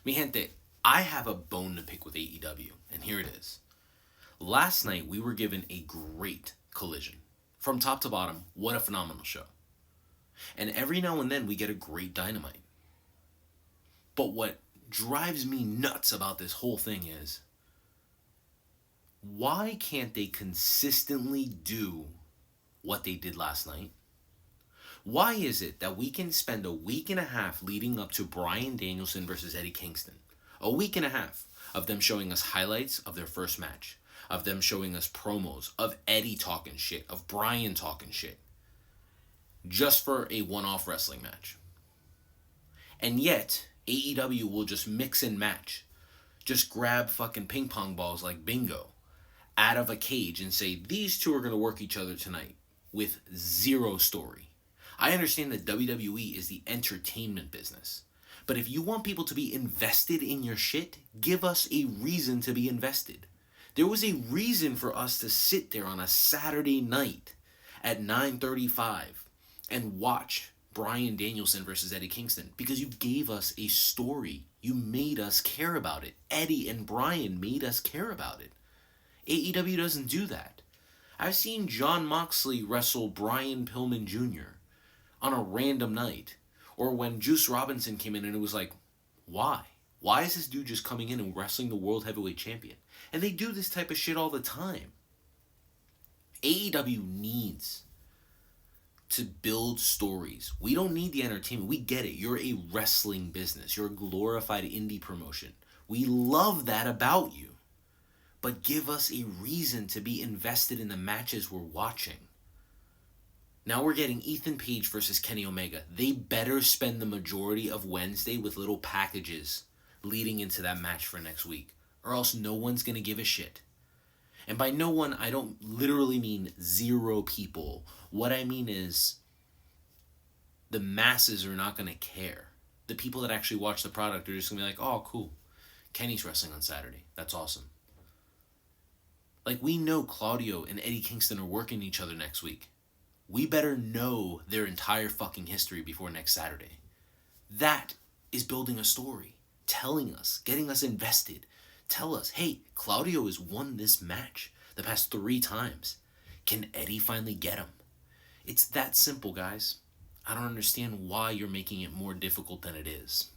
Mi gente, I have a bone to pick with AEW, and here it is. Last night, we were given a great collision. From top to bottom, what a phenomenal show. And every now and then, we get a great Dynamite. But what drives me nuts about this whole thing is, why can't they consistently do what they did last night? Why is it that we can spend a week and a half leading up to Bryan Danielson versus Eddie Kingston? A week and a half of them showing us highlights of their first match, of them showing us promos, of Eddie talking shit, of Bryan talking shit, just for a one-off wrestling match. And yet, AEW will just mix and match, just grab fucking ping pong balls like bingo out of a cage and say, these two are going to work each other tonight with zero story. I understand that WWE is the entertainment business. But if you want people to be invested in your shit, give us a reason to be invested. There was a reason for us to sit there on a Saturday night at 9:35 and watch Bryan Danielson versus Eddie Kingston, because you gave us a story. You made us care about it. Eddie and Bryan made us care about it. AEW doesn't do that. I've seen Jon Moxley wrestle Brian Pillman Jr. on a random night. Or when Juice Robinson came in and it was like, why? Why is this dude just coming in and wrestling the World Heavyweight Champion? And they do this type of shit all the time. AEW needs to build stories. We don't need the entertainment. We get it. You're a wrestling business. You're a glorified indie promotion. We love that about you. But give us a reason to be invested in the matches we're watching. Now we're getting Ethan Page versus Kenny Omega. They better spend the majority of Wednesday with little packages leading into that match for next week, or else no one's going to give a shit. And by no one, I don't literally mean zero people. What I mean is the masses are not going to care. The people that actually watch the product are just going to be like, oh, cool. Kenny's wrestling on Saturday. That's awesome. Like, we know Claudio and Eddie Kingston are working each other next week. We better know their entire fucking history before next Saturday. That is building a story. Telling us. Getting us invested. Tell us, hey, Claudio has won this match the past 3 times. Can Eddie finally get him? It's that simple, guys. I don't understand why you're making it more difficult than it is.